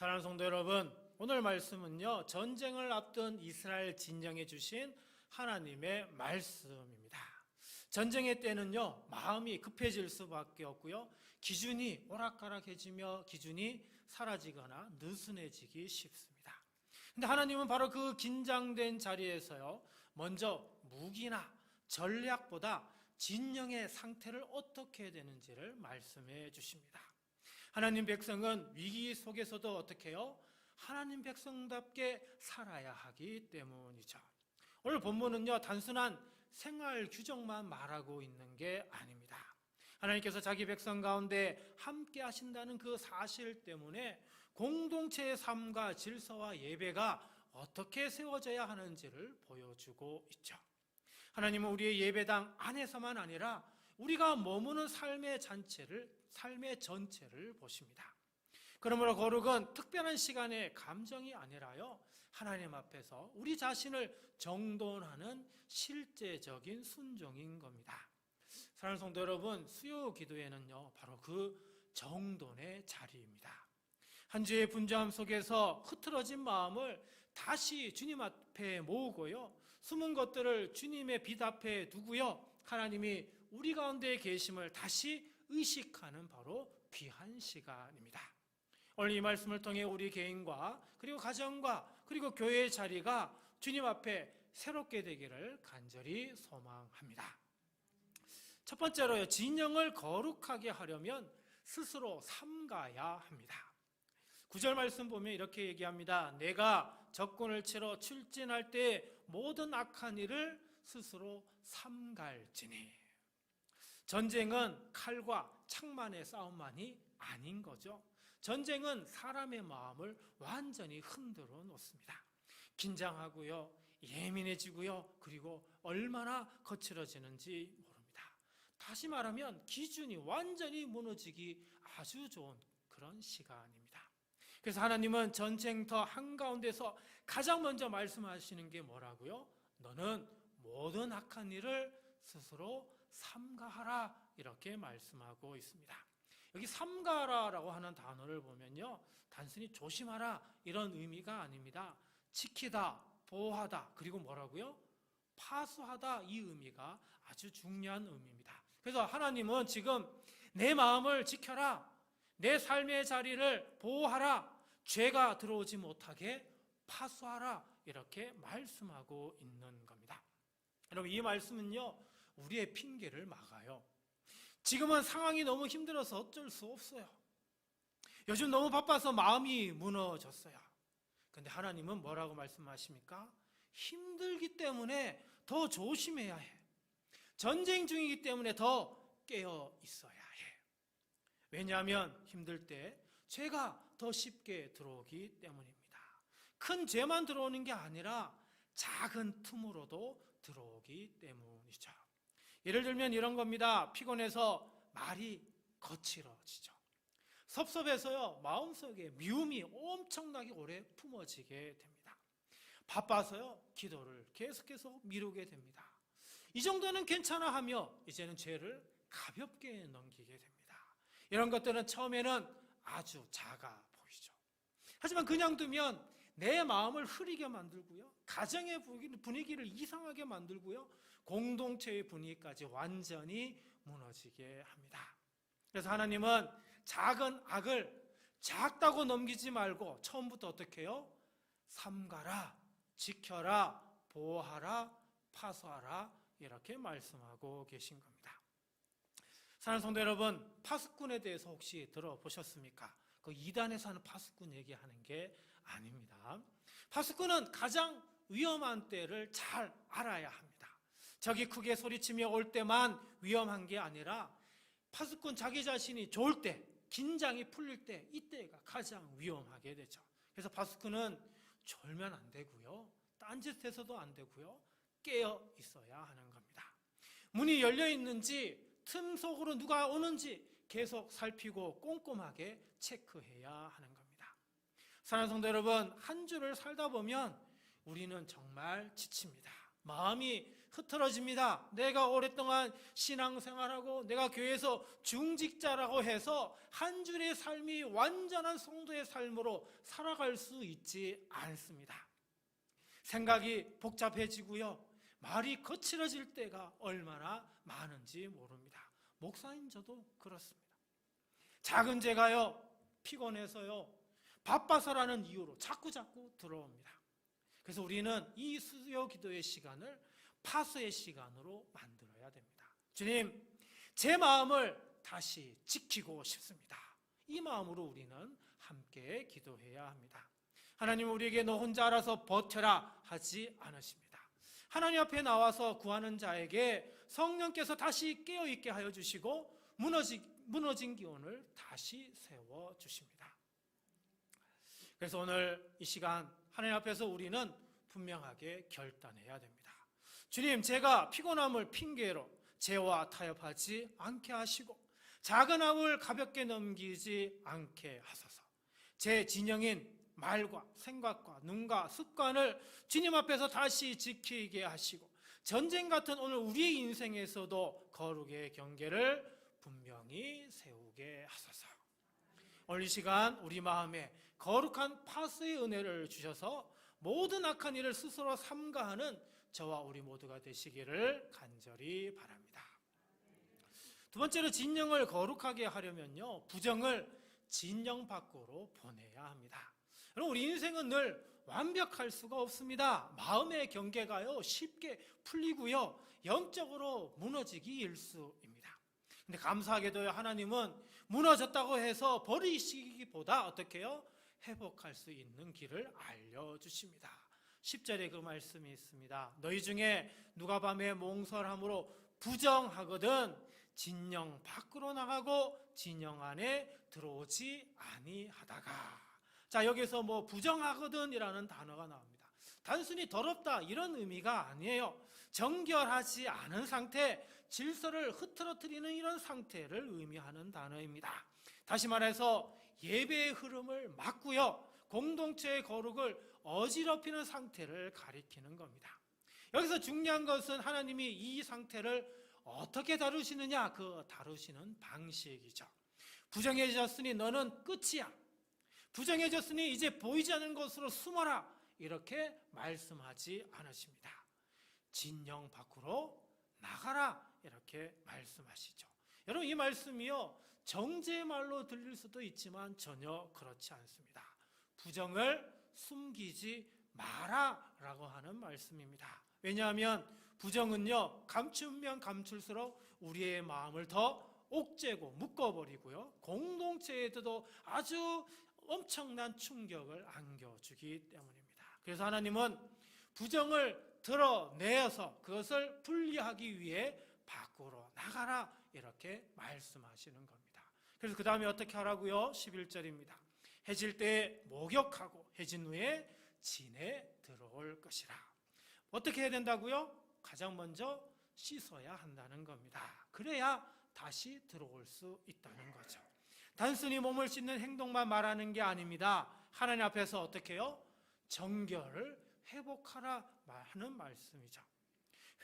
사랑하는 성도 여러분, 오늘 말씀은요, 전쟁을 앞둔 이스라엘 진영에 주신 하나님의 말씀입니다. 전쟁의 때는요, 마음이 급해질 수밖에 없고요, 기준이 오락가락해지며 기준이 사라지거나 느슨해지기 쉽습니다. 근데 하나님은 바로 그 긴장된 자리에서요, 먼저 무기나 전략보다 진영의 상태를 어떻게 해야 되는지를 말씀해 주십니다. 하나님 백성은 위기 속에서도 어떻게 해요? 하나님 백성답게 살아야 하기 때문이죠. 오늘 본문은요, 단순한 생활 규정만 말하고 있는 게 아닙니다. 하나님께서 자기 백성 가운데 함께 하신다는 그 사실 때문에 공동체의 삶과 질서와 예배가 어떻게 세워져야 하는지를 보여주고 있죠. 하나님은 우리의 예배당 안에서만 아니라 우리가 머무는 삶의 전체를 보십니다. 그러므로 거룩은 특별한 시간의 감정이 아니라요, 하나님 앞에서 우리 자신을 정돈하는 실제적인 순종인 겁니다. 사랑하는 성도 여러분, 수요 기도회는요, 바로 그 정돈의 자리입니다. 한 주의 분주함 속에서 흐트러진 마음을 다시 주님 앞에 모으고요, 숨은 것들을 주님의 빛 앞에 두고요, 하나님이 우리 가운데 계심을 다시 의식하는 바로 귀한 시간입니다. 오늘 이 말씀을 통해 우리 개인과 그리고 가정과 그리고 교회의 자리가 주님 앞에 새롭게 되기를 간절히 소망합니다. 첫 번째로요, 진영을 거룩하게 하려면 스스로 삼가야 합니다. 9절 말씀 보면 이렇게 얘기합니다. 내가 적군을 치러 출진할 때 모든 악한 일을 스스로 삼갈지니. 전쟁은 칼과 창만의 싸움만이 아닌 거죠. 전쟁은 사람의 마음을 완전히 흔들어 놓습니다. 긴장하고요, 예민해지고요, 그리고 얼마나 거칠어지는지 모릅니다. 다시 말하면 기준이 완전히 무너지기 아주 좋은 그런 시간입니다. 그래서 하나님은 전쟁터 한가운데서 가장 먼저 말씀하시는 게 뭐라고요? 너는 모든 악한 일을 스스로 삼가하라, 이렇게 말씀하고 있습니다. 여기 삼가하라라고 하는 단어를 보면요, 단순히 조심하라 이런 의미가 아닙니다. 지키다, 보호하다, 그리고 뭐라고요? 파수하다, 이 의미가 아주 중요한 의미입니다. 그래서 하나님은 지금 내 마음을 지켜라, 내 삶의 자리를 보호하라, 죄가 들어오지 못하게 파수하라, 이렇게 말씀하고 있는 겁니다. 여러분, 이 말씀은요, 우리의 핑계를 막아요. 지금은 상황이 너무 힘들어서 어쩔 수 없어요. 요즘 너무 바빠서 마음이 무너졌어요. 근데 하나님은 뭐라고 말씀하십니까? 힘들기 때문에 더 조심해야 해. 전쟁 중이기 때문에 더 깨어 있어야 해. 왜냐하면 힘들 때 죄가 더 쉽게 들어오기 때문입니다. 큰 죄만 들어오는 게 아니라 작은 틈으로도 들어오기 때문이죠. 예를 들면 이런 겁니다. 피곤해서 말이 거칠어지죠. 섭섭해서요, 마음속에 미움이 엄청나게 오래 품어지게 됩니다. 바빠서요, 기도를 계속해서 미루게 됩니다. 이 정도는 괜찮아 하며 이제는 죄를 가볍게 넘기게 됩니다. 이런 것들은 처음에는 아주 작아 보이죠. 하지만 그냥 두면 내 마음을 흐리게 만들고요, 가정의 분위기를 이상하게 만들고요, 공동체의 분위기까지 완전히 무너지게 합니다. 그래서 하나님은 작은 악을 작다고 넘기지 말고 처음부터 어떻게 해요? 삼가라, 지켜라, 보호하라, 파수하라, 이렇게 말씀하고 계신 겁니다. 사랑하는 성도 여러분, 파수꾼에 대해서 혹시 들어보셨습니까? 그 이단에서 하는 파수꾼 얘기하는 게 아닙니다. 파수꾼은 가장 위험한 때를 잘 알아야 합니다. 적이 크게 소리치며 올 때만 위험한 게 아니라 파수꾼 자기 자신이 좋을 때, 긴장이 풀릴 때, 이때가 가장 위험하게 되죠. 그래서 파수꾼은 졸면 안 되고요, 딴짓해서도 안 되고요, 깨어 있어야 하는 겁니다. 문이 열려 있는지, 틈 속으로 누가 오는지 계속 살피고 꼼꼼하게 체크해야 하는 겁니다. 사랑하는 성도 여러분, 한 주를 살다 보면 우리는 정말 지칩니다. 마음이 흐트러집니다. 내가 오랫동안 신앙생활하고 내가 교회에서 중직자라고 해서 한 줄의 삶이 완전한 성도의 삶으로 살아갈 수 있지 않습니다. 생각이 복잡해지고요. 말이 거칠어질 때가 얼마나 많은지 모릅니다. 목사인 저도 그렇습니다. 작은 죄가요, 피곤해서요, 바빠서라는 이유로 자꾸 들어옵니다. 그래서 우리는 이 수요 기도의 시간을 파수의 시간으로 만들어야 됩니다. 주님, 제 마음을 다시 지키고 싶습니다. 이 마음으로 우리는 함께 기도해야 합니다. 하나님, 우리에게 너 혼자 알아서 버텨라 하지 않으십니다. 하나님 앞에 나와서 구하는 자에게 성령께서 다시 깨어있게 하여 주시고 무너진 기운을 다시 세워주십니다. 그래서 오늘 이 시간 하나님 앞에서 우리는 분명하게 결단해야 됩니다. 주님, 제가 피곤함을 핑계로 죄와 타협하지 않게 하시고 작은 악을 가볍게 넘기지 않게 하소서. 제 진영인 말과 생각과 눈과 습관을 주님 앞에서 다시 지키게 하시고 전쟁 같은 오늘 우리의 인생에서도 거룩의 경계를 분명히 세우게 하소서. 오늘 이 시간 우리 마음에 거룩한 파수의 은혜를 주셔서 모든 악한 일을 스스로 삼가하는 저와 우리 모두가 되시기를 간절히 바랍니다. 두 번째로 진영을 거룩하게 하려면요, 부정을 진영 밖으로 보내야 합니다. 여러분, 우리 인생은 늘 완벽할 수가 없습니다. 마음의 경계가요 쉽게 풀리고요 영적으로 무너지기 일쑤입니다. 근데 감사하게도요, 하나님은 무너졌다고 해서 버리시기보다 어떻게 해요? 회복할 수 있는 길을 알려주십니다. 10절에 그 말씀이 있습니다. 너희 중에 누가 밤에 몽설함으로 부정하거든 진영 밖으로 나가고 진영 안에 들어오지 아니하다가. 자, 여기서 부정하거든 이라는 단어가 나옵니다. 단순히 더럽다 이런 의미가 아니에요. 정결하지 않은 상태, 질서를 흐트러뜨리는 이런 상태를 의미하는 단어입니다. 다시 말해서 예배의 흐름을 막고요, 공동체의 거룩을 어지럽히는 상태를 가리키는 겁니다. 여기서 중요한 것은 하나님이 이 상태를 어떻게 다루시느냐, 그 다루시는 방식이죠. 부정해졌으니 너는 끝이야. 부정해졌으니 이제 보이지 않는 곳으로 숨어라. 이렇게 말씀하지 않으십니다. 진영 밖으로 나가라. 이렇게 말씀하시죠. 여러분, 이 말씀이요, 정죄의 말로 들릴 수도 있지만 전혀 그렇지 않습니다. 부정을 숨기지 마라 라고 하는 말씀입니다. 왜냐하면 부정은요, 감추면 감출수록 우리의 마음을 더 옥죄고 묶어버리고요, 공동체에도 아주 엄청난 충격을 안겨주기 때문입니다. 그래서 하나님은 부정을 드러내어서 그것을 분리하기 위해 밖으로 나가라 이렇게 말씀하시는 겁니다. 그래서 그 다음에 어떻게 하라고요? 11절입니다. 해질 때에 목욕하고 해진 후에 진에 들어올 것이라. 어떻게 해야 된다고요? 가장 먼저 씻어야 한다는 겁니다. 그래야 다시 들어올 수 있다는 거죠. 단순히 몸을 씻는 행동만 말하는 게 아닙니다. 하나님 앞에서 어떻게 해요? 정결을 회복하라 하는 말씀이죠.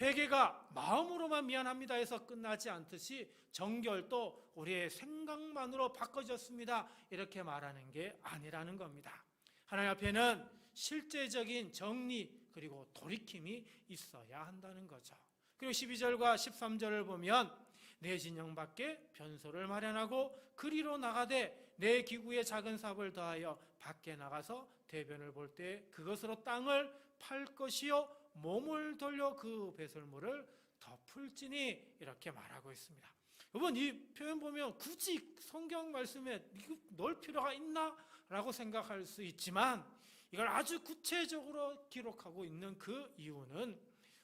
회개가 마음으로만 미안합니다 해서 끝나지 않듯이 정결도 우리의 생각만으로 바꿔졌습니다 이렇게 말하는 게 아니라는 겁니다. 하나님 앞에는 실제적인 정리 그리고 돌이킴이 있어야 한다는 거죠. 그리고 12절과 13절을 보면 내 진영 밖에 변소를 마련하고 그리로 나가되 내 기구에 작은 삽을 더하여 밖에 나가서 대변을 볼 때 그것으로 땅을 팔 것이요 몸을 돌려 그 배설물을 덮을지니 이렇게 말하고 있습니다. 여러분, 이 표현 보면 굳이 성경 말씀에 이거 넣을 필요가 있나? 라고 생각할 수 있지만 이걸 아주 구체적으로 기록하고 있는 그 이유는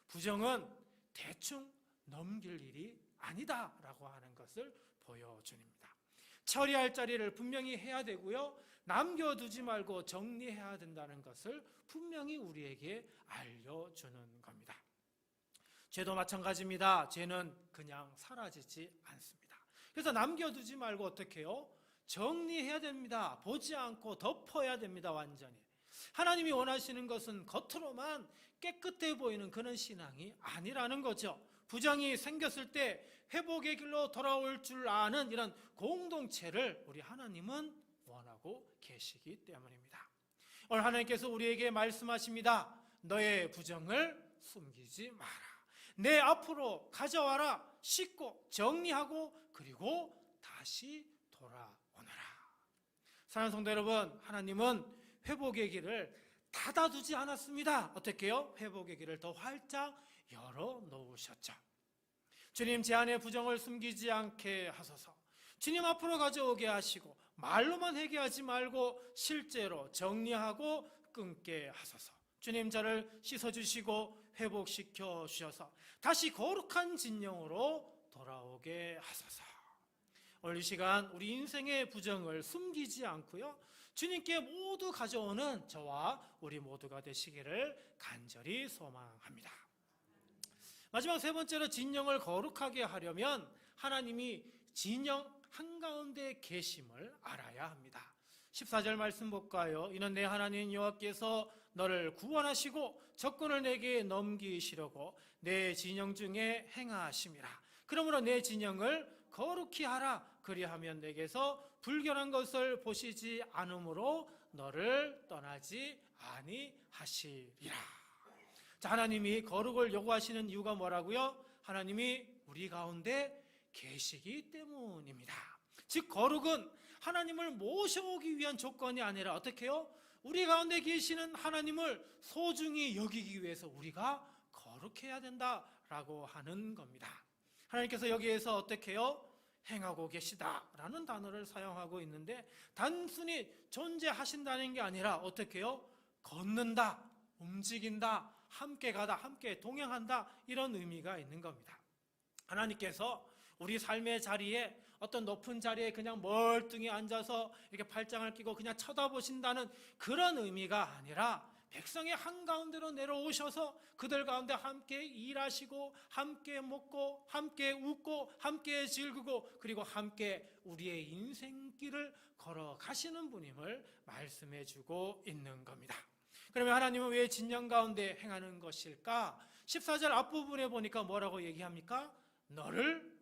부정은 대충 넘길 일이 아니다 라고 하는 것을 보여줍니다. 처리할 자리를 분명히 해야 되고요, 남겨두지 말고 정리해야 된다는 것을 분명히 우리에게 알려주는 겁니다. 죄도 마찬가지입니다. 죄는 그냥 사라지지 않습니다. 그래서 남겨두지 말고 어떻게 해요? 정리해야 됩니다. 보지 않고 덮어야 됩니다. 완전히. 하나님이 원하시는 것은 겉으로만 깨끗해 보이는 그런 신앙이 아니라는 거죠. 부정이 생겼을 때 회복의 길로 돌아올 줄 아는 이런 공동체를 우리 하나님은 원하고 계시기 때문입니다. 오늘 하나님께서 우리에게 말씀하십니다. 너의 부정을 숨기지 마라. 내 앞으로 가져와라. 씻고 정리하고 그리고 다시 돌아오너라. 사랑하는 성도 여러분, 하나님은 회복의 길을 닫아두지 않았습니다. 어떻게 해요? 회복의 길을 더 활짝 열어놓으셨죠. 주님, 제 안에 부정을 숨기지 않게 하소서. 주님 앞으로 가져오게 하시고 말로만 회개하지 말고 실제로 정리하고 끊게 하소서. 주님, 저를 씻어주시고 회복시켜 주셔서 다시 거룩한 진영으로 돌아오게 하소서. 오늘 이 시간 우리 인생의 부정을 숨기지 않고요, 주님께 모두 가져오는 저와 우리 모두가 되시기를 간절히 소망합니다. 마지막 세 번째로 진영을 거룩하게 하려면 하나님이 진영 한가운데 계심을 알아야 합니다. 14절 말씀 볼까요? 이는 내 하나님 여호와께서 너를 구원하시고 적군을 내게 넘기시려고 내 진영 중에 행하심이라. 그러므로 내 진영을 거룩히 하라. 그리하면 내게서 불결한 것을 보시지 않으므로 너를 떠나지 아니하시리라. 자, 하나님이 거룩을 요구하시는 이유가 뭐라고요? 하나님이 우리 가운데 계시기 때문입니다. 즉 거룩은 하나님을 모셔오기 위한 조건이 아니라 어떻게 해요? 우리 가운데 계시는 하나님을 소중히 여기기 위해서 우리가 거룩해야 된다라고 하는 겁니다. 하나님께서 여기에서 어떻게 해요? 행하고 계시다라는 단어를 사용하고 있는데 단순히 존재하신다는 게 아니라 어떻게 해요? 걷는다, 움직인다, 함께 가다, 함께 동행한다, 이런 의미가 있는 겁니다. 하나님께서 우리 삶의 자리에 어떤 높은 자리에 그냥 멀뚱히 앉아서 이렇게 팔짱을 끼고 그냥 쳐다보신다는 그런 의미가 아니라 백성의 한가운데로 내려오셔서 그들 가운데 함께 일하시고 함께 먹고 함께 웃고 함께 즐기고 그리고 함께 우리의 인생길을 걸어가시는 분임을 말씀해 주고 있는 겁니다. 그러면 하나님은 왜 진영 가운데 행하는 것일까? 14절 앞부분에 보니까 뭐라고 얘기합니까? 너를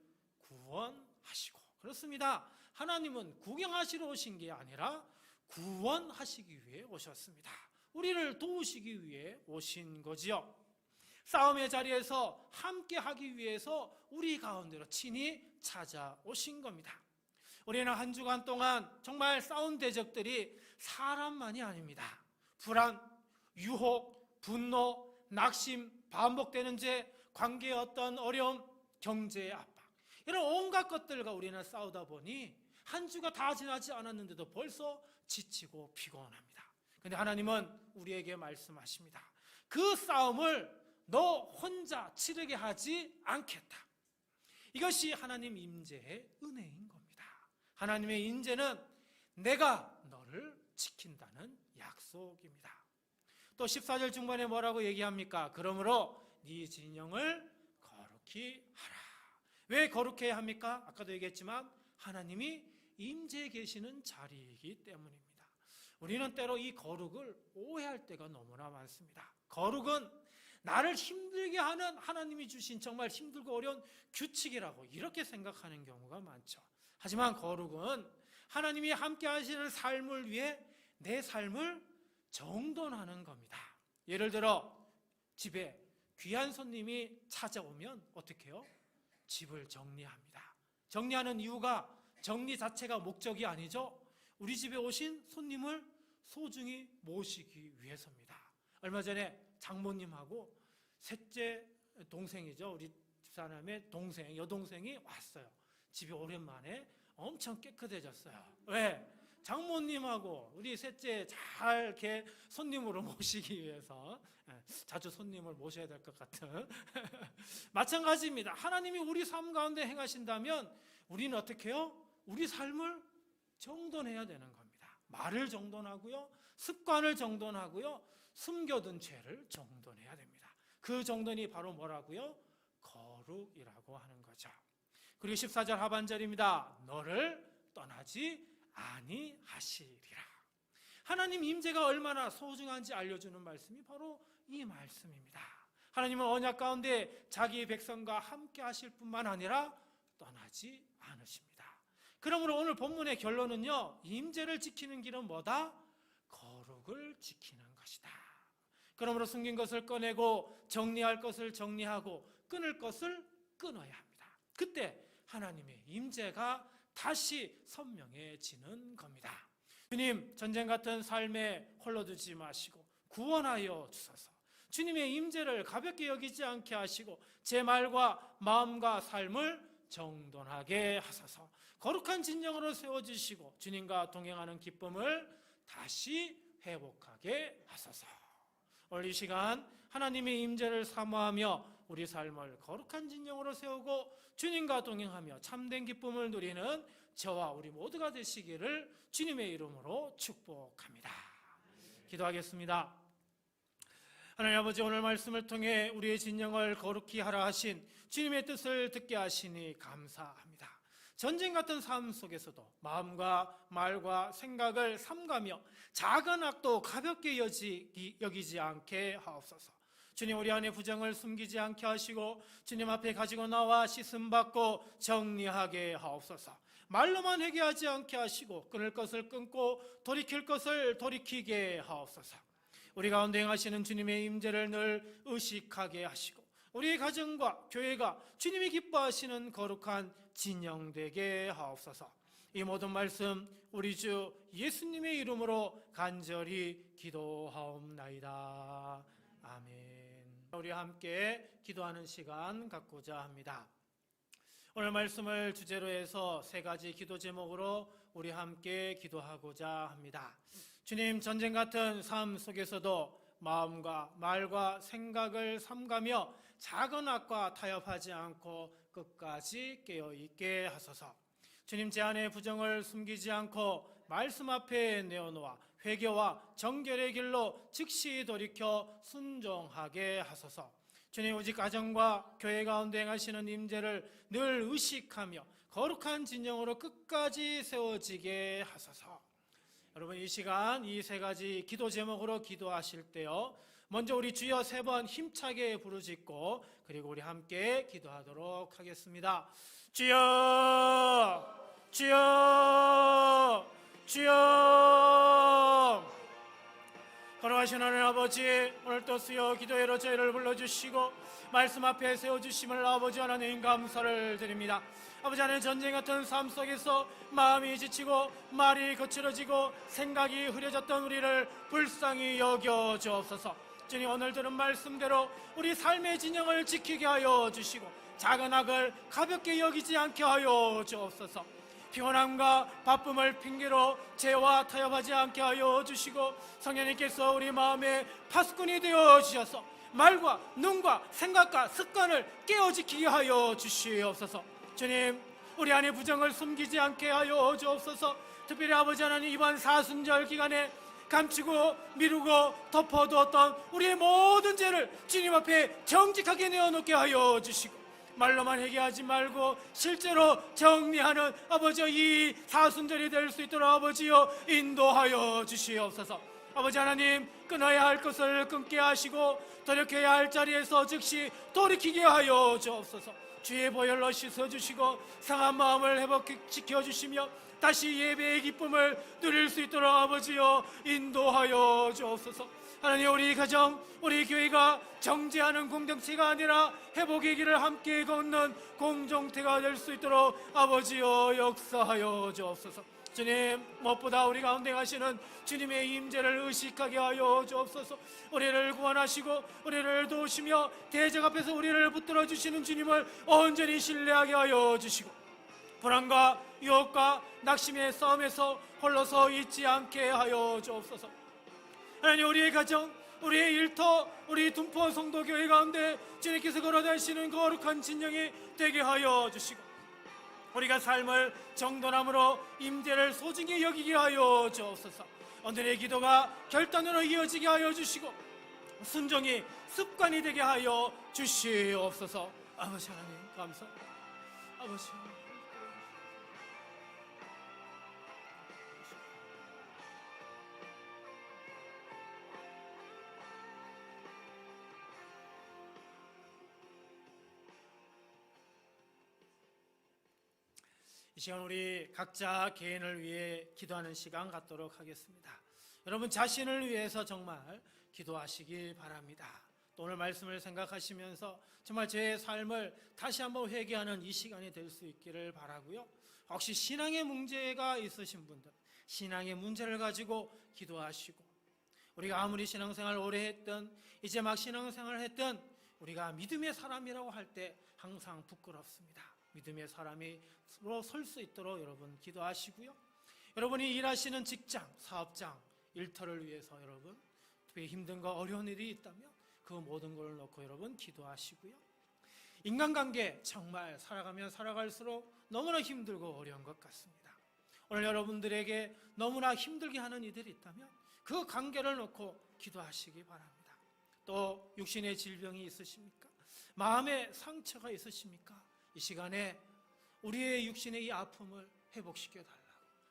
구원하시고. 그렇습니다. 하나님은 구경하시러 오신 게 아니라 구원하시기 위해 오셨습니다. 우리를 도우시기 위해 오신 거지요. 싸움의 자리에서 함께 하기 위해서 우리 가운데로 친히 찾아오신 겁니다. 우리는 한 주간 동안 정말 싸운 대적들이 사람만이 아닙니다. 불안, 유혹, 분노, 낙심, 반복되는 죄, 관계의 어떤 어려움, 경제의 압박, 이런 온갖 것들과 우리는 싸우다 보니 한 주가 다 지나지 않았는데도 벌써 지치고 피곤합니다. 그런데 하나님은 우리에게 말씀하십니다. 그 싸움을 너 혼자 치르게 하지 않겠다. 이것이 하나님 임재의 은혜인 겁니다. 하나님의 임재는 내가 너를 지킨다는 약속입니다. 또 14절 중반에 뭐라고 얘기합니까? 그러므로 네 진영을 거룩히 하라. 왜 거룩해야 합니까? 아까도 얘기했지만 하나님이 임재해 계시는 자리이기 때문입니다. 우리는 때로 이 거룩을 오해할 때가 너무나 많습니다. 거룩은 나를 힘들게 하는 하나님이 주신 정말 힘들고 어려운 규칙이라고 이렇게 생각하는 경우가 많죠. 하지만 거룩은 하나님이 함께 하시는 삶을 위해 내 삶을 정돈하는 겁니다. 예를 들어 집에 귀한 손님이 찾아오면 어떻게 해요? 집을 정리합니다. 정리하는 이유가 정리 자체가 목적이 아니죠. 우리 집에 오신 손님을 소중히 모시기 위해서입니다. 얼마 전에 장모님하고 셋째 동생이죠. 우리 집사람의 동생, 여동생이 왔어요. 집이 오랜만에 엄청 깨끗해졌어요. 왜? 장모님하고 우리 셋째 잘 이렇게 손님으로 모시기 위해서. 자주 손님을 모셔야 될 것 같은 마찬가지입니다. 하나님이 우리 삶 가운데 행하신다면 우리는 어떻게 해요? 우리 삶을 정돈해야 되는 겁니다. 말을 정돈하고요, 습관을 정돈하고요, 숨겨둔 죄를 정돈해야 됩니다. 그 정돈이 바로 뭐라고요? 거룩이라고 하는 거죠. 그리고 14절 하반절입니다. 너를 떠나지 아니하시리라. 하나님 임재가 얼마나 소중한지 알려주는 말씀이 바로 이 말씀입니다. 하나님은 언약 가운데 자기 백성과 함께 하실 뿐만 아니라 떠나지 않으십니다. 그러므로 오늘 본문의 결론은요, 임재를 지키는 길은 뭐다? 거룩을 지키는 것이다. 그러므로 숨긴 것을 꺼내고 정리할 것을 정리하고 끊을 것을 끊어야 합니다. 그때 하나님의 임재가 다시 선명해지는 겁니다. 주님, 전쟁 같은 삶에 홀로 두지 마시고 구원하여 주소서. 주님의 임재를 가볍게 여기지 않게 하시고 제 말과 마음과 삶을 정돈하게 하소서. 거룩한 진정으로 세워주시고 주님과 동행하는 기쁨을 다시 회복하게 하소서. 오늘 이 시간 하나님의 임재를 사모하며 우리 삶을 거룩한 진정으로 세우고 주님과 동행하며 참된 기쁨을 누리는 저와 우리 모두가 되시기를 주님의 이름으로 축복합니다. 기도하겠습니다. 하나님 아버지, 오늘 말씀을 통해 우리의 진영을 거룩히 하라 하신 주님의 뜻을 듣게 하시니 감사합니다. 전쟁 같은 삶 속에서도 마음과 말과 생각을 삼가며 작은 악도 가볍게 여기지 않게 하옵소서. 주님, 우리 안에 부정을 숨기지 않게 하시고 주님 앞에 가지고 나와 씻음받고 정리하게 하옵소서. 말로만 회개하지 않게 하시고 끊을 것을 끊고 돌이킬 것을 돌이키게 하옵소서. 우리 가운데 행하시는 주님의 임재를 늘 의식하게 하시고 우리 가정과 교회가 주님이 기뻐하시는 거룩한 진영되게 하옵소서. 이 모든 말씀 우리 주 예수님의 이름으로 간절히 기도하옵나이다. 아멘. 우리 함께 기도하는 시간 갖고자 합니다. 오늘 말씀을 주제로 해서 세 가지 기도 제목으로 우리 함께 기도하고자 합니다. 주님, 전쟁 같은 삶 속에서도 마음과 말과 생각을 삼가며 작은 악과 타협하지 않고 끝까지 깨어있게 하소서. 주님, 제 안에 부정을 숨기지 않고 말씀 앞에 내어놓아 회개와 정결의 길로 즉시 돌이켜 순종하게 하소서. 주님, 오직 가정과 교회 가운데 행하시는 임재를 늘 의식하며 거룩한 진영으로 끝까지 세워지게 하소서. 여러분, 이 시간 이 세 가지 기도 제목으로 기도하실 때요, 먼저 우리 주여 세 번 힘차게 부르짖고 그리고 우리 함께 기도하도록 하겠습니다. 주여, 주여, 주여. 거룩하신 하나님 아버지, 오늘도 수요 기도회로 저희를 불러주시고 말씀 앞에 세워주심을 아버지 하나님 감사를 드립니다. 아버지 하나님, 전쟁 같은 삶 속에서 마음이 지치고 말이 거칠어지고 생각이 흐려졌던 우리를 불쌍히 여겨 주옵소서. 주님, 오늘 들은 말씀대로 우리 삶의 진영을 지키게 하여 주시고 작은 악을 가볍게 여기지 않게 하여 주옵소서. 피곤함과 바쁨을 핑계로 죄와 타협하지 않게 하여 주시고 성령님께서 우리 마음에 파수꾼이 되어 주셔서 말과 눈과 생각과 습관을 깨어 지키게 하여 주시옵소서. 주님, 우리 안에 부정을 숨기지 않게 하여 주옵소서. 특별히 아버지 하나님, 이번 사순절 기간에 감추고 미루고 덮어두었던 우리의 모든 죄를 주님 앞에 정직하게 내어놓게 하여 주시고 말로만 회개하지 말고 실제로 정리하는 아버지여, 이 사순절이 될 수 있도록 아버지여 인도하여 주시옵소서. 아버지 하나님, 끊어야 할 것을 끊게 하시고 돌이켜야 할 자리에서 즉시 돌이키게 하여 주옵소서. 주의 보혈로 씻어주시고 상한 마음을 회복시켜 주시며 다시 예배의 기쁨을 누릴 수 있도록 아버지여 인도하여 주옵소서. 하나님, 우리 가정, 우리 교회가 정죄하는 공동체가 아니라 회복의 길을 함께 걷는 공동체가 될 수 있도록 아버지여 역사하여 주옵소서. 주님, 무엇보다 우리 가운데 가시는 주님의 임재를 의식하게 하여 주옵소서. 우리를 구원하시고 우리를 도우시며 대적 앞에서 우리를 붙들어 주시는 주님을 온전히 신뢰하게 하여 주시고 불안과 유혹과 낙심의 싸움에서 홀로서 있지 않게 하여 주옵소서. 하나님, 우리의 가정, 우리의 일터, 우리 둔포 성도교회 가운데 주님께서 걸어다니시는 거룩한 진영이 되게 하여 주시고 우리가 삶을 정돈함으로 임재를 소중히 여기게 하여 주옵소서. 오늘의 기도가 결단으로 이어지게 하여 주시고 순종이 습관이 되게 하여 주시옵소서. 아버지 하나님 감사합니다. 아버지 이 시간 우리 각자 개인을 위해 기도하는 시간 갖도록 하겠습니다. 여러분 자신을 위해서 정말 기도하시길 바랍니다. 또 오늘 말씀을 생각하시면서 정말 제 삶을 다시 한번 회개하는 이 시간이 될 수 있기를 바라고요. 혹시 신앙의 문제가 있으신 분들, 신앙의 문제를 가지고 기도하시고, 우리가 아무리 신앙생활 오래 했던, 이제 막 신앙생활을 했던 우리가 믿음의 사람이라고 할 때 항상 부끄럽습니다. 믿음의 사람으로 설 수 있도록 여러분 기도하시고요. 여러분이 일하시는 직장, 사업장, 일터를 위해서 여러분 특별히 힘든 거 어려운 일이 있다면 그 모든 걸 놓고 여러분 기도하시고요. 인간관계 정말 살아가면 살아갈수록 너무나 힘들고 어려운 것 같습니다. 오늘 여러분들에게 너무나 힘들게 하는 이들이 있다면 그 관계를 놓고 기도하시기 바랍니다. 또 육신의 질병이 있으십니까? 마음의 상처가 있으십니까? 이 시간에 우리의 육신의 이 아픔을 회복시켜달라고,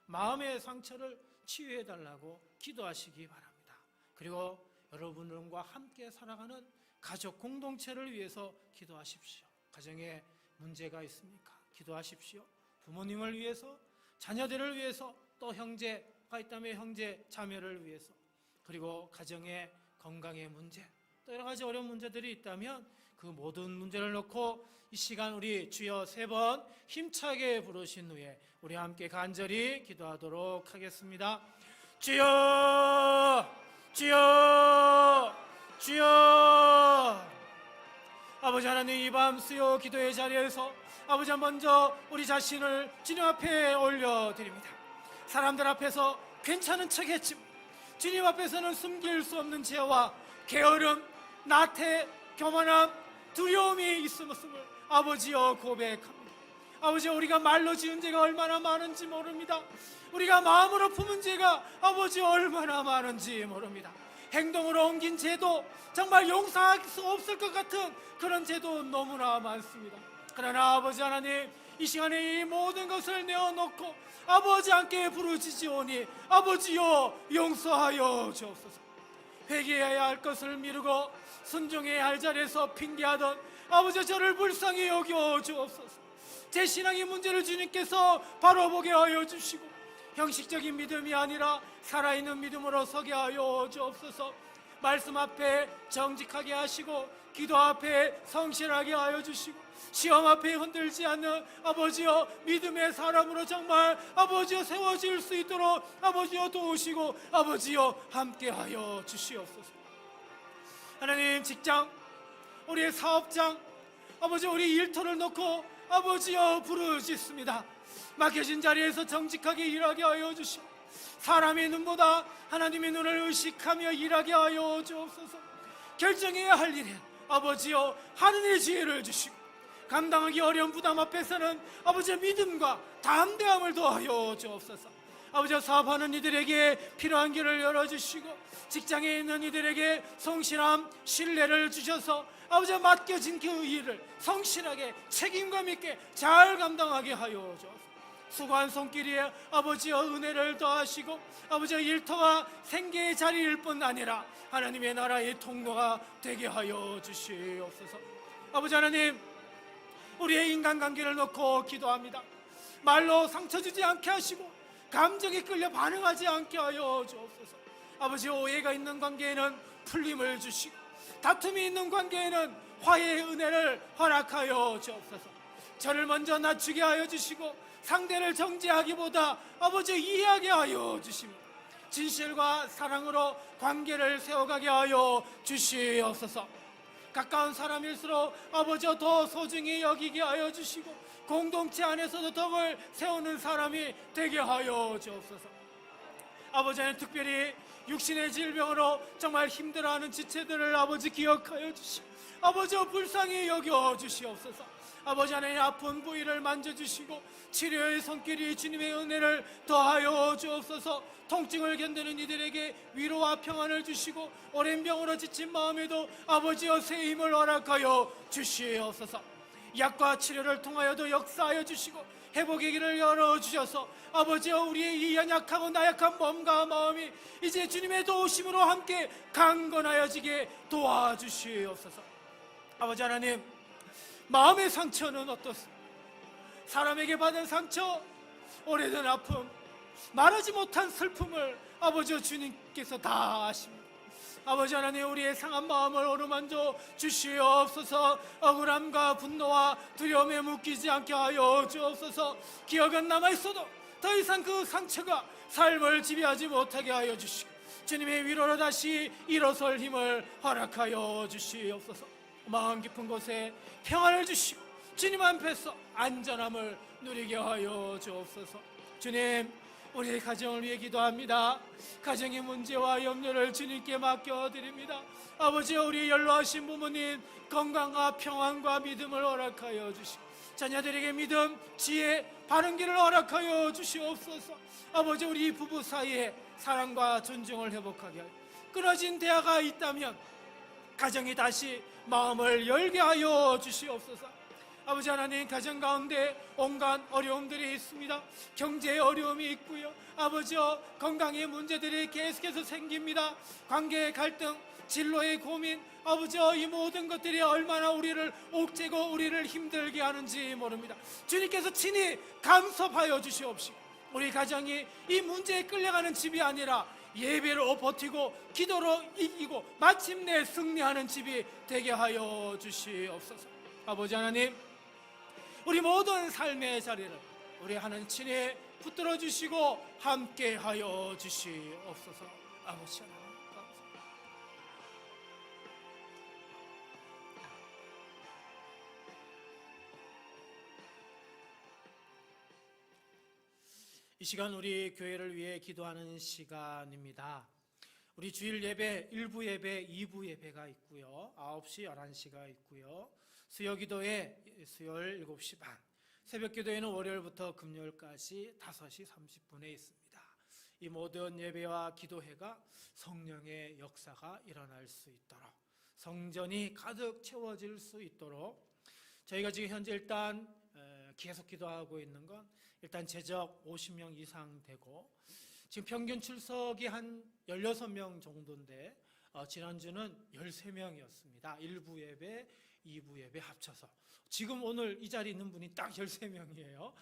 마음의 상처를 치유해달라고 기도하시기 바랍니다. 그리고 여러분과 함께 살아가는 가족 공동체를 위해서 기도하십시오. 가정에 문제가 있습니까? 기도하십시오. 부모님을 위해서, 자녀들을 위해서, 또 형제가 있다면 형제, 자매를 위해서, 그리고 가정의 건강의 문제, 또 여러 가지 어려운 문제들이 있다면 그 모든 문제를 놓고 이 시간 우리 주여 3번 힘차게 부르신 후에 우리 함께 간절히 기도하도록 하겠습니다. 주여, 주여, 주여. 아버지 하나님, 이 밤 수요 기도의 자리에서 아버지 먼저 우리 자신을 주님 앞에 올려드립니다. 사람들 앞에서 괜찮은 척했지만 주님 앞에서는 숨길 수 없는 죄와 게으름, 나태, 교만함, 두려움이 있음을 아버지여 고백합니다. 아버지, 우리가 말로 지은 죄가 얼마나 많은지 모릅니다. 우리가 마음으로 품은 죄가 아버지 얼마나 많은지 모릅니다. 행동으로 옮긴 죄도 정말 용서할 수 없을 것 같은 그런 죄도 너무나 많습니다. 그러나 아버지 하나님, 이 시간에 이 모든 것을 내어놓고 아버지 함께 부르짖으오니 아버지여 용서하여 주옵소서. 회개해야 할 것을 미루고 순종해야 할 자리에서 핑계하던 아버지, 저를 불쌍히 여겨 주옵소서. 제 신앙의 문제를 주님께서 바로 보게 하여 주시고 형식적인 믿음이 아니라 살아있는 믿음으로 서게 하여 주옵소서. 말씀 앞에 정직하게 하시고 기도 앞에 성실하게 하여 주시고 시험 앞에 흔들지 않는 아버지여 믿음의 사람으로 정말 아버지여 세워질 수 있도록 아버지여 도우시고 아버지여 함께하여 주시옵소서. 하나님, 직장, 우리의 사업장, 아버지 우리 일터를 놓고 아버지여 부르짖습니다. 맡겨진 자리에서 정직하게 일하게 하여 주시고 사람의 눈보다 하나님의 눈을 의식하며 일하게 하여 주옵소서. 결정해야 할 일에 아버지여 하늘의 지혜를 주시고 감당하기 어려운 부담 앞에서는 아버지의 믿음과 담대함을 더하여 주옵소서. 아버지여 사업하는 이들에게 필요한 길을 열어주시고 직장에 있는 이들에게 성실함, 신뢰를 주셔서 아버지여 맡겨진 그 일을 성실하게 책임감 있게 잘 감당하게 하여 주옵소서. 수고한 손길에 아버지여 은혜를 더하시고 아버지여 일터와 생계의 자리일 뿐 아니라 하나님의 나라의 통로가 되게 하여 주시옵소서. 아버지 하나님, 우리의 인간관계를 놓고 기도합니다. 말로 상처 주지 않게 하시고 감정에 끌려 반응하지 않게 하여 주옵소서. 아버지, 오해가 있는 관계에는 풀림을 주시고 다툼이 있는 관계에는 화해의 은혜를 허락하여 주옵소서. 저를 먼저 낮추게 하여 주시고 상대를 정죄하기보다 아버지 이해하게 하여 주시며 진실과 사랑으로 관계를 세워가게 하여 주시옵소서. 가까운 사람일수록 아버지 더 소중히 여기게 하여 주시고 공동체 안에서도 덕을 세우는 사람이 되게 하여 주옵소서. 아버지는 특별히 육신의 질병으로 정말 힘들어하는 지체들을 아버지 기억하여 주시고 아버지 불쌍히 여겨 주시옵소서. 아버지 하나님, 아픈 부위를 만져주시고 치료의 손길이 주님의 은혜를 더하여 주옵소서. 통증을 견디는 이들에게 위로와 평안을 주시고 오랜 병으로 지친 마음에도 아버지여 새 힘을 허락하여 주시옵소서. 약과 치료를 통하여도 역사하여 주시고 회복의 길을 열어주셔서 아버지여 우리의 이 연약하고 나약한 몸과 마음이 이제 주님의 도우심으로 함께 강건하여지게 도와주시옵소서. 아버지 하나님, 마음의 상처는 어떻습니까? 사람에게 받은 상처, 오래된 아픔, 말하지 못한 슬픔을 아버지 주님께서 다 아십니다. 아버지 하나님, 우리의 상한 마음을 어루만져 주시옵소서. 억울함과 분노와 두려움에 묶이지 않게 하여 주옵소서. 기억은 남아있어도 더 이상 그 상처가 삶을 지배하지 못하게 하여 주시고, 주님의 위로로 다시 일어설 힘을 허락하여 주시옵소서. 마음 깊은 곳에 평안을 주시고 주님 앞에서 안전함을 누리게 하여 주옵소서. 주님, 우리의 가정을 위해 기도합니다. 가정의 문제와 염려를 주님께 맡겨드립니다. 아버지, 우리 연로하신 부모님 건강과 평안과 믿음을 허락하여 주시고, 자녀들에게 믿음, 지혜, 바른 길을 허락하여 주시옵소서. 아버지, 우리 부부 사이에 사랑과 존중을 회복하게 하여, 끊어진 대화가 있다면 가정이 다시 마음을 열게 하여 주시옵소서. 아버지 하나님, 가정 가운데 온갖 어려움들이 있습니다. 경제의 어려움이 있고요, 아버지여, 건강의 문제들이 계속해서 생깁니다. 관계의 갈등, 진로의 고민, 아버지여, 이 모든 것들이 얼마나 우리를 옥죄고 우리를 힘들게 하는지 모릅니다. 주님께서 친히 감섭하여 주시옵시고, 우리 가정이 이 문제에 끌려가는 집이 아니라 예배로 버티고 기도로 이기고 마침내 승리하는 집이 되게 하여 주시옵소서. 아버지 하나님, 우리 모든 삶의 자리를 우리 하나님 친히 붙들어 주시고 함께 하여 주시옵소서. 아버지 하나님, 감사합니다. 이 시간 우리 교회를 위해 기도하는 시간입니다. 우리 주일 예배 1부 예배, 2부 예배가 있고요, 9시, 11시가 있고요, 수요 기도회 수요일 7시 반, 새벽 기도회는 월요일부터 금요일까지 5시 30분에 있습니다. 이 모든 예배와 기도회가 성령의 역사가 일어날 수 있도록, 성전이 가득 채워질 수 있도록, 저희가 지금 현재 일단 계속 기도하고 있는 건, 일단 제적 50명 이상 되고, 지금 평균 출석이 한 16명 정도인데, 지난주는 13명이었습니다. 1부 예배, 2부 예배 합쳐서. 지금 오늘 이 자리에 있는 분이 딱 13명이에요.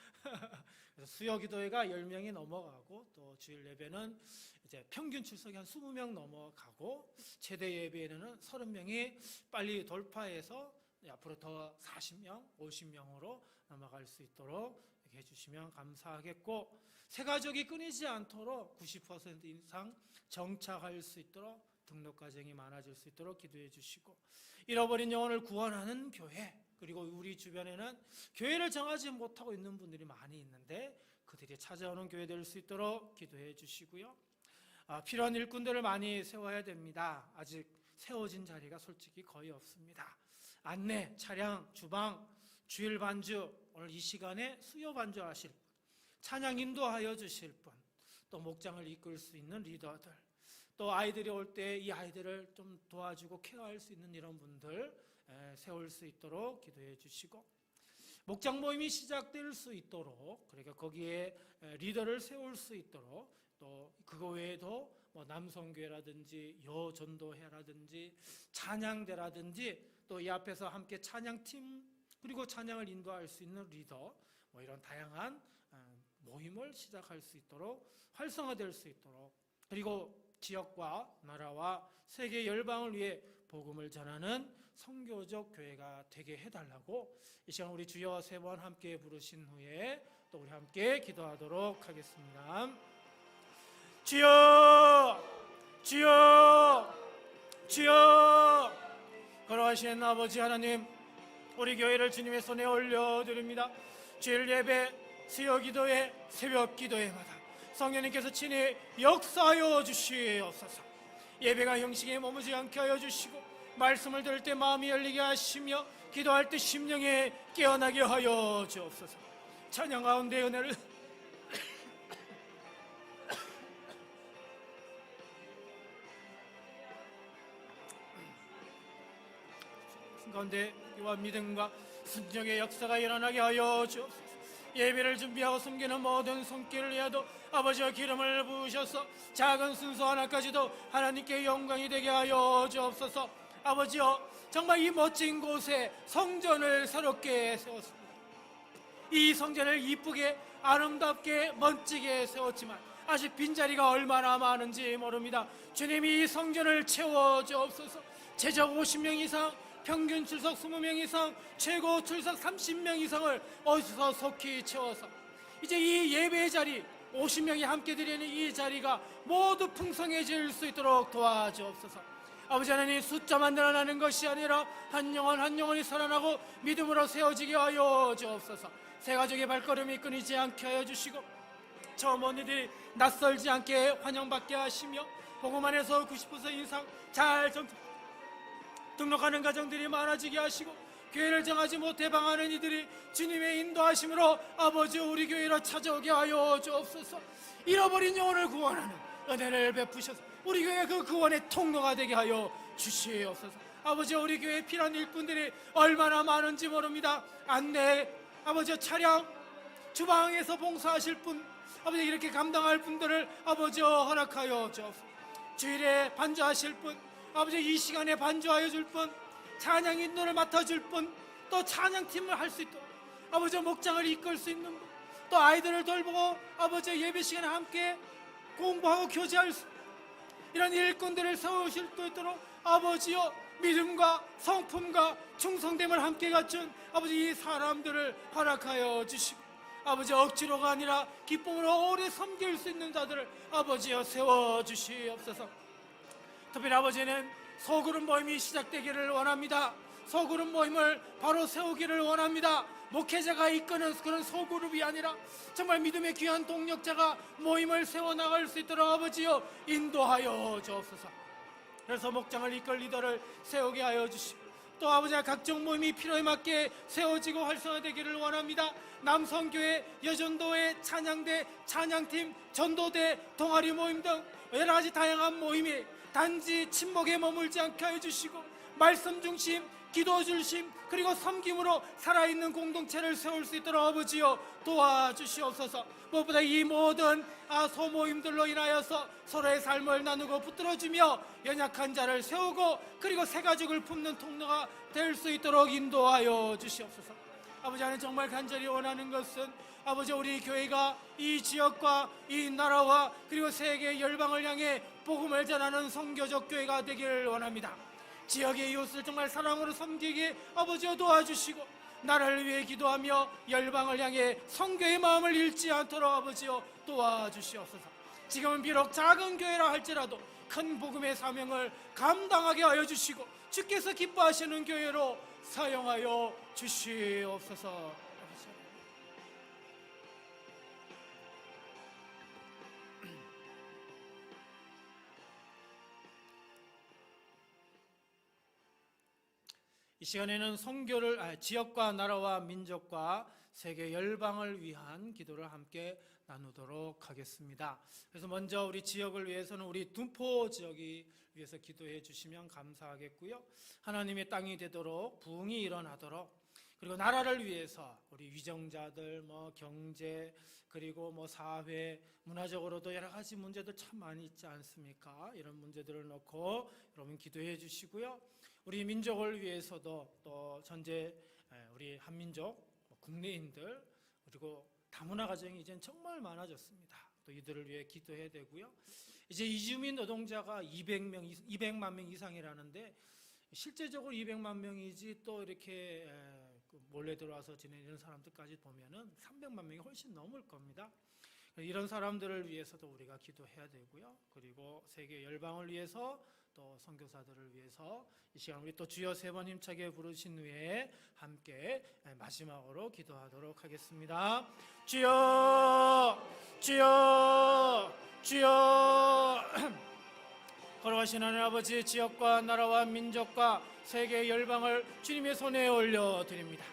그래서 수요 기도회가 10명이 넘어가고, 또 주일 예배는 이제 평균 출석이 한 20명 넘어가고, 최대 예배에는 30명이 빨리 돌파해서 앞으로 더 40명, 50명으로 넘어갈 수 있도록 이렇게 해주시면 감사하겠고, 새 가족이 끊이지 않도록 90% 이상 정착할 수 있도록, 등록 과정이 많아질 수 있도록 기도해 주시고, 잃어버린 영혼을 구원하는 교회, 그리고 우리 주변에는 교회를 정하지 못하고 있는 분들이 많이 있는데 그들이 찾아오는 교회 될 수 있도록 기도해 주시고요. 필요한 일꾼들을 많이 세워야 됩니다. 아직 세워진 자리가 솔직히 거의 없습니다. 안내, 차량, 주방, 주일 반주, 오늘 이 시간에 수요 반주 하실 분, 찬양 인도하여 주실 분, 또 목장을 이끌 수 있는 리더들, 또 아이들이 올 때 이 아이들을 좀 도와주고 케어할 수 있는 이런 분들 세울 수 있도록 기도해 주시고, 목장 모임이 시작될 수 있도록, 그러니까 거기에 리더를 세울 수 있도록, 또 그거 외에도 뭐 남성교회라든지 여전도회라든지 찬양대라든지, 또 이 앞에서 함께 찬양팀, 그리고 찬양을 인도할 수 있는 리더, 뭐 이런 다양한 모임을 시작할 수 있도록, 활성화될 수 있도록, 그리고 지역과 나라와 세계 열방을 위해 복음을 전하는 선교적 교회가 되게 해달라고 이 시간 우리 주여 3번 함께 부르신 후에 또 우리 함께 기도하도록 하겠습니다. 주여, 주여, 주여. 걸어가시는 아버지 하나님, 우리 교회를 주님의 손에 올려드립니다. 주일 예배, 수요 기도회, 새벽 기도회마다 성령님께서 친히 역사하여 주시옵소서. 예배가 형식에 머무지 않게 하여 주시고, 말씀을 들을 때 마음이 열리게 하시며, 기도할 때 심령에 깨어나게 하여 주옵소서. 찬양 가운데 은혜를 가운데 이와 믿음과 순종의 역사가 일어나게 하여 주옵소서. 예배를 준비하고 섬기는 모든 손길을 위하도 아버지와 기름을 부으셔서 작은 순서 하나까지도 하나님께 영광이 되게 하여 주옵소서. 아버지여, 정말 이 멋진 곳에 성전을 새롭게 세웠습니다. 이 성전을 이쁘게 아름답게 멋지게 세웠지만 아직 빈자리가 얼마나 많은지 모릅니다. 주님이 이 성전을 채워주옵소서. 최적 50명 이상, 평균 출석 20명 이상, 최고 출석 30명 이상을 어디서 속히 채워서 이제 이 예배의 자리 50명이 함께 드리는 이 자리가 모두 풍성해질 수 있도록 도와주옵소서. 아버지 하나님, 숫자만 늘어나는 것이 아니라 한 영혼 한 영혼이 살아나고 믿음으로 세워지게 하여 주옵소서. 새 가족의 발걸음이 끊이지 않게 하여 주시고 처음 온 이들이 낯설지 않게 환영받게 하시며 복음 안에서 90% 이상 잘 등록하는 가정들이 많아지게 하시고 교회를 정하지 못해 방하는 이들이 주님의 인도하심으로 아버지 우리 교회로 찾아오게 하여 주옵소서. 잃어버린 영혼을 구원하는 은혜를 베푸셔서 우리 교회가 그 구원의 통로가 되게 하여 주시옵소서. 아버지, 우리 교회에 필요한 일꾼들이 얼마나 많은지 모릅니다. 안내, 아버지 차량, 주방에서 봉사하실 분, 아버지 이렇게 감당할 분들을 아버지 허락하여 주옵소서. 주일에 반주하실 분, 아버지 이 시간에 반주하여 줄 분, 찬양 인도를 맡아줄 분, 또 찬양팀을 할 수 있도록 아버지 목장을 이끌 수 있는 분, 또 아이들을 돌보고 아버지 예배 시간에 함께 공부하고 교제할 수 이런 일꾼들을 세우실 수 있도록 아버지여 믿음과 성품과 충성됨을 함께 갖춘 아버지 이 사람들을 허락하여 주시고 아버지 억지로가 아니라 기쁨으로 오래 섬길 수 있는 자들을 아버지여 세워주시옵소서. 특별히 아버지는 소그룹 모임이 시작되기를 원합니다. 소그룹 모임을 바로 세우기를 원합니다. 목회자가 이끄는 그런 소그룹이 아니라 정말 믿음의 귀한 동력자가 모임을 세워나갈 수 있도록 아버지여 인도하여 주옵소서. 그래서 목장을 이끌 리더를 세우게 하여 주시고 또 아버지와 각종 모임이 필요에 맞게 세워지고 활성화되기를 원합니다. 남성교회, 여전도회, 찬양대, 찬양팀, 전도대, 동아리 모임 등 여러 가지 다양한 모임이 단지 침묵에 머물지 않게 하여 주시고 말씀 중심, 기도 중심, 그리고 섬김으로 살아있는 공동체를 세울 수 있도록 아버지여 도와주시옵소서. 무엇보다 이 모든 소모임들로 인하여서 서로의 삶을 나누고 붙들어주며 연약한 자를 세우고 그리고 새 가족을 품는 통로가 될 수 있도록 인도하여 주시옵소서. 아버지, 하나님 정말 간절히 원하는 것은 아버지 우리 교회가 이 지역과 이 나라와 그리고 세계 열방을 향해 복음을 전하는 선교적 교회가 되기를 원합니다. 지역의 이웃을 정말 사랑으로 섬기게 아버지여 도와주시고 나라를 위해 기도하며 열방을 향해 선교의 마음을 잃지 않도록 아버지여 도와주시옵소서. 지금은 비록 작은 교회라 할지라도 큰 복음의 사명을 감당하게 하여 주시고 주께서 기뻐하시는 교회로 사용하여 주시옵소서. 이 시간에는 선교를 지역과 나라와 민족과 세계 열방을 위한 기도를 함께 나누도록 하겠습니다. 그래서 먼저 우리 지역을 위해서는 우리 둔포 지역이 위해서 기도해 주시면 감사하겠고요. 하나님의 땅이 되도록 부흥이 일어나도록 그리고 나라를 위해서 우리 위정자들 경제 그리고 사회 문화적으로도 여러 가지 문제들 참 많이 있지 않습니까? 이런 문제들을 놓고 여러분 기도해 주시고요. 우리 민족을 위해서도 또 현재 우리 한민족 국내인들 그리고 다문화 가정이 이제는 정말 많아졌습니다. 또 이들을 위해 기도해야 되고요. 이제 이주민 노동자가 200만 명 이상이라는데 실제적으로 200만 명이지 또 이렇게 몰래 들어와서 지내는 사람들까지 보면은 300만 명이 훨씬 넘을 겁니다. 이런 사람들을 위해서도 우리가 기도해야 되고요. 그리고 세계 열방을 위해서 또 선교사들을 위해서 이 시간 우리 또 주여 세 번 힘차게 부르신 후에 함께 마지막으로 기도하도록 하겠습니다. 주여, 주여, 주여. 걸어가신 하나님 아버지, 지역과 나라와 민족과 세계 열방을 주님의 손에 올려드립니다.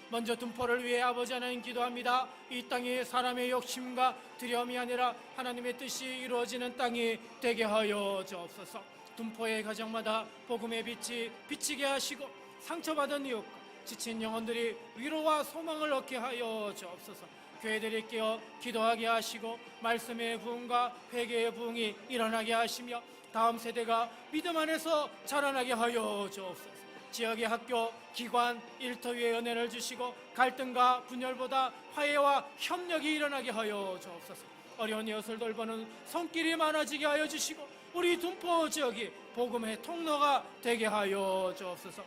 먼저 둔포를 위해 아버지 하나님 기도합니다. 이 땅이 사람의 욕심과 두려움이 아니라 하나님의 뜻이 이루어지는 땅이 되게 하여 주옵소서. 둔포의 가정마다 복음의 빛이 비치게 하시고 상처받은 이웃과 지친 영혼들이 위로와 소망을 얻게 하여 주옵소서. 교회들이 깨어 기도하게 하시고 말씀의 부흥과 회개의 부흥이 일어나게 하시며 다음 세대가 믿음 안에서 자라나게 하여 주옵소서. 지역의 학교, 기관, 일터위에 은혜를 주시고 갈등과 분열보다 화해와 협력이 일어나게 하여 주옵소서. 어려운 이웃을 돌보는 손길이 많아지게 하여 주시고 우리 둔포 지역이 복음의 통로가 되게 하여 주옵소서.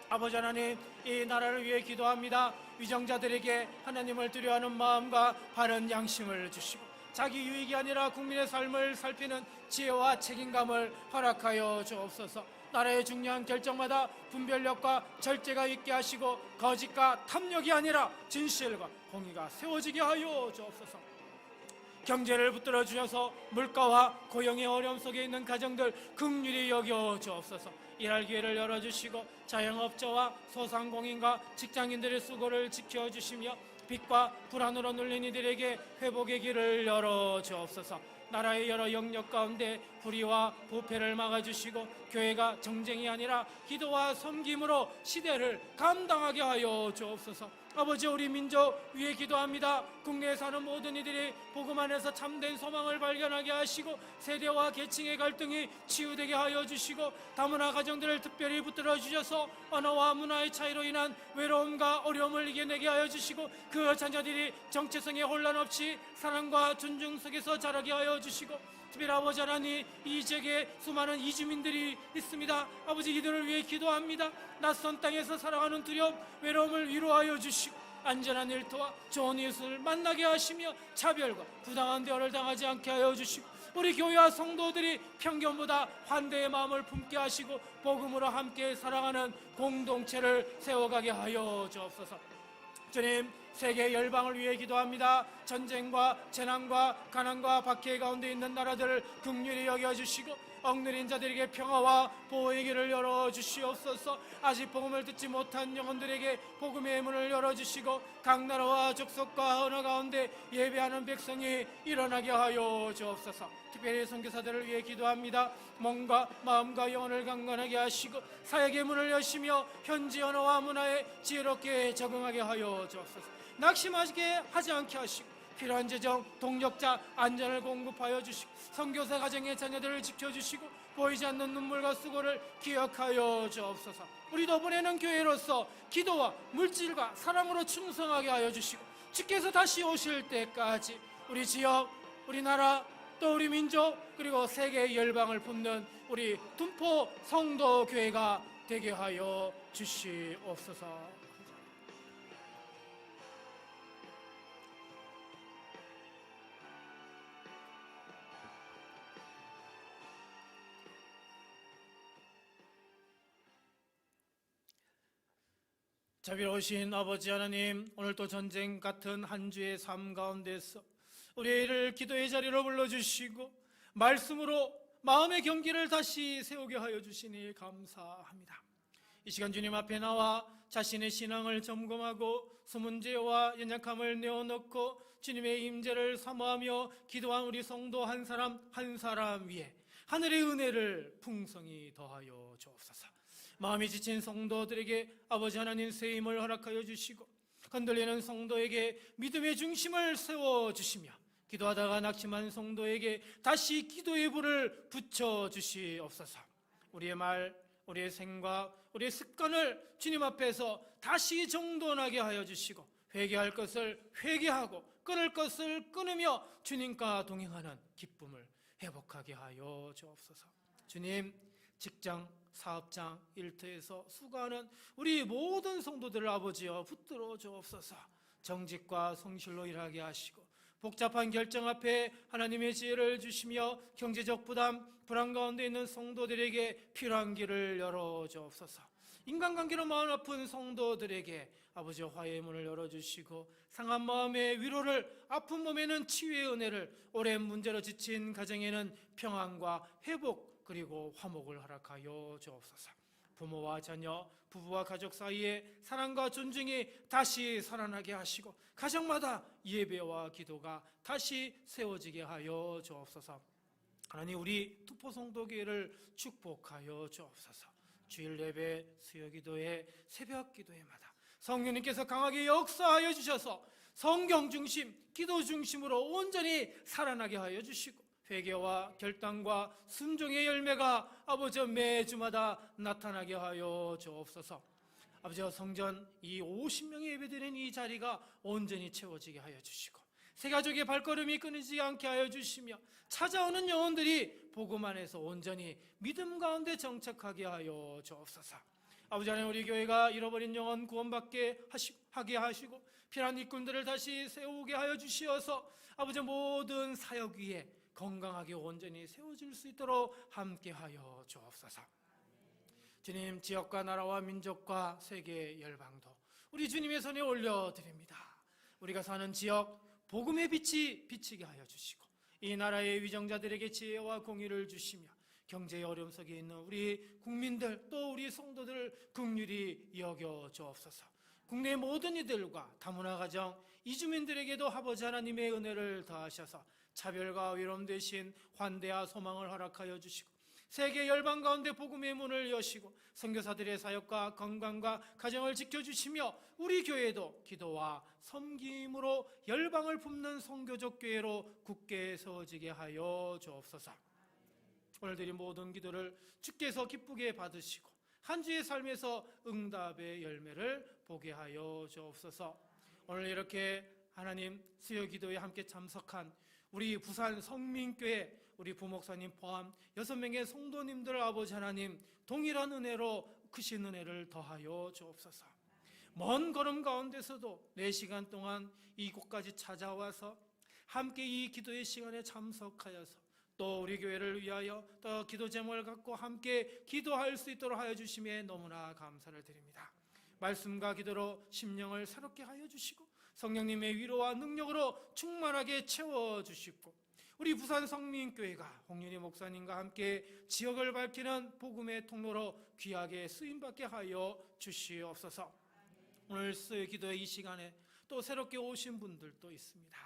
아버지 하나님, 이 나라를 위해 기도합니다. 위정자들에게 하나님을 두려워하는 마음과 바른 양심을 주시고 자기 유익이 아니라 국민의 삶을 살피는 지혜와 책임감을 허락하여 주옵소서. 나라의 중요한 결정마다 분별력과 절제가 있게 하시고 거짓과 탐욕이 아니라 진실과 공의가 세워지게 하여 주옵소서. 경제를 붙들어 주셔서 물가와 고용의 어려움 속에 있는 가정들 긍휼히 여겨 주옵소서. 일할 기회를 열어주시고 자영업자와 소상공인과 직장인들의 수고를 지켜주시며 빚과 불안으로 눌린 이들에게 회복의 길을 열어 주옵소서. 나라의 여러 영역 가운데 불의와 부패를 막아주시고 교회가 정쟁이 아니라 기도와 섬김으로 시대를 감당하게 하여 주옵소서. 아버지, 우리 민족 위해 기도합니다. 국내에 사는 모든 이들이 복음 안에서 참된 소망을 발견하게 하시고 세대와 계층의 갈등이 치유되게 하여 주시고 다문화 가정들을 특별히 붙들어 주셔서 언어와 문화의 차이로 인한 외로움과 어려움을 이겨내게 하여 주시고 그 자녀들이 정체성의 혼란 없이 사랑과 존중 속에서 자라게 하여 주시고 특별히 아버지 하나님, 이 지역에 수많은 이주민들이 있습니다. 아버지, 이들을 위해 기도합니다. 낯선 땅에서 살아가는 두려움, 외로움을 위로하여 주시고 안전한 일터와 좋은 이웃을 만나게 하시며 차별과 부당한 대우를 당하지 않게 하여 주시고 우리 교회와 성도들이 편견보다 환대의 마음을 품게 하시고 복음으로 함께 살아가는 공동체를 세워가게 하여 주옵소서. 주님, 세계 열방을 위해 기도합니다. 전쟁과 재난과 가난과 박해 가운데 있는 나라들을 긍휼히 여겨주시고 억누린 자들에게 평화와 보호의 길을 열어주시옵소서. 아직 복음을 듣지 못한 영혼들에게 복음의 문을 열어주시고 각 나라와 족속과 언어 가운데 예배하는 백성이 일어나게 하여 주옵소서. 특별히 선교사들을 위해 기도합니다. 몸과 마음과 영혼을 강건하게 하시고 사역의 문을 여시며 현지 언어와 문화에 지혜롭게 적응하게 하여 주옵소서. 낙심하게 하지 않게 하시고 필요한 재정, 동력자, 안전을 공급하여 주시고 선교사 가정의 자녀들을 지켜주시고 보이지 않는 눈물과 수고를 기억하여 주옵소서. 우리 덕분에는 교회로서 기도와 물질과 사랑으로 충성하게 하여 주시고 주께서 다시 오실 때까지 우리 지역, 우리 나라, 또 우리 민족, 그리고 세계 열방을 품는 우리 둔포 성도교회가 되게 하여 주시옵소서. 자비로우신 아버지 하나님, 오늘도 전쟁 같은 한 주의 삶 가운데서 우리를 기도의 자리로 불러주시고 말씀으로 마음의 경기를 다시 세우게 하여 주시니 감사합니다. 이 시간 주님 앞에 나와 자신의 신앙을 점검하고 수문제와 연약함을 내어놓고 주님의 임재를 사모하며 기도한 우리 성도 한 사람 한 사람 위에 하늘의 은혜를 풍성히 더하여 주옵소서. 마음이 지친 성도들에게 아버지 하나님 새 힘을 허락하여 주시고 흔들리는 성도에게 믿음의 중심을 세워주시며 기도하다가 낙심한 성도에게 다시 기도의 불을 붙여주시옵소서. 우리의 말, 우리의 생각, 우리의 습관을 주님 앞에서 다시 정돈하게 하여 주시고 회개할 것을 회개하고 끊을 것을 끊으며 주님과 동행하는 기쁨을 회복하게 하여 주옵소서. 주님, 직장, 사업장, 일터에서 수고하는 우리 모든 성도들을 아버지여 붙들어 주옵소서. 정직과 성실로 일하게 하시고 복잡한 결정 앞에 하나님의 지혜를 주시며 경제적 부담, 불안 가운데 있는 성도들에게 필요한 길을 열어 주옵소서. 인간관계로 마음 아픈 성도들에게 아버지 화해의 문을 열어주시고 상한 마음의 위로를, 아픈 몸에는 치유의 은혜를, 오랜 문제로 지친 가정에는 평안과 회복 그리고 화목을 허락하여 주옵소서. 부모와 자녀, 부부와 가족 사이에 사랑과 존중이 다시 살아나게 하시고 가정마다 예배와 기도가 다시 세워지게 하여 주옵소서. 하나님, 우리 둔포 성도교회를 축복하여 주옵소서. 주일 예배, 수요 기도회, 새벽 기도회마다 성령님께서 강하게 역사하여 주셔서 성경 중심, 기도 중심으로 온전히 살아나게 하여 주시고 회개와 결단과 순종의 열매가 아버지 매주마다 나타나게 하여 주옵소서. 아버지 성전 이 50명이 예배드리는 이 자리가 온전히 채워지게 하여 주시고 새 가족의 발걸음이 끊이지 않게 하여 주시며 찾아오는 영혼들이 복음 안에서 온전히 믿음 가운데 정착하게 하여 주옵소서. 아버지 하나님, 우리 교회가 잃어버린 영혼 구원받게 하게 하시고 필요한 일꾼들을 다시 세우게 하여 주시어서 아버지 모든 사역 위에 건강하게 온전히 세워질 수 있도록 함께하여 주옵소서. 주님, 지역과 나라와 민족과 세계 열방도 우리 주님의 손에 올려드립니다. 우리가 사는 지역 복음의 빛이 비치게 하여 주시고 이 나라의 위정자들에게 지혜와 공의를 주시며 경제의 어려움 속에 있는 우리 국민들 또 우리 성도들을 긍휼히 여겨 주옵소서. 국내 모든 이들과 다문화 가정 이주민들에게도 아버지 하나님의 은혜를 더하셔서 차별과 위로움 대신 환대와 소망을 허락하여 주시고 세계 열방 가운데 복음의 문을 여시고 선교사들의 사역과 건강과 가정을 지켜주시며 우리 교회도 기도와 섬김으로 열방을 품는 선교적 교회로 굳게 세워지게 하여 주옵소서. 오늘 드린 모든 기도를 주께서 기쁘게 받으시고 한 주의 삶에서 응답의 열매를 보게 하여 주옵소서. 오늘 이렇게 하나님 수요 기도에 함께 참석한 우리 부산 성민교회 우리 부목사님 포함 6명의 성도님들 아버지 하나님 동일한 은혜로 크신 은혜를 더하여 주옵소서. 먼 걸음 가운데서도 4시간 동안 이곳까지 찾아와서 함께 이 기도의 시간에 참석하여서 또 우리 교회를 위하여 또 기도 제목을 갖고 함께 기도할 수 있도록 하여 주심에 너무나 감사를 드립니다. 말씀과 기도로 심령을 새롭게 하여 주시고 성령님의 위로와 능력으로 충만하게 채워주시고 우리 부산 성민교회가 홍윤희 목사님과 함께 지역을 밝히는 복음의 통로로 귀하게 쓰임받게 하여 주시옵소서. 오늘 기도의 이 시간에 또 새롭게 오신 분들도 있습니다.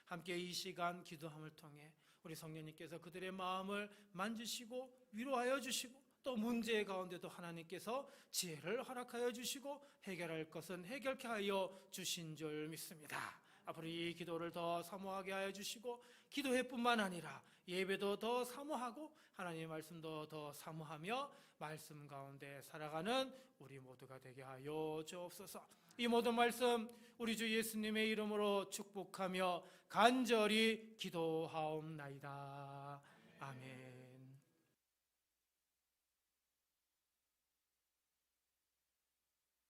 함께 이 시간 기도함을 통해 우리 성령님께서 그들의 마음을 만지시고 위로하여 주시고 또 문제 가운데도 하나님께서 지혜를 허락하여 주시고 해결할 것은 해결케 하여 주신 줄 믿습니다. 앞으로 이 기도를 더 사모하게 하여 주시고 기도회뿐만 아니라 예배도 더 사모하고 하나님의 말씀도 더 사모하며 말씀 가운데 살아가는 우리 모두가 되게 하여 주옵소서. 이 모든 말씀 우리 주 예수님의 이름으로 축복하며 간절히 기도하옵나이다. 아멘.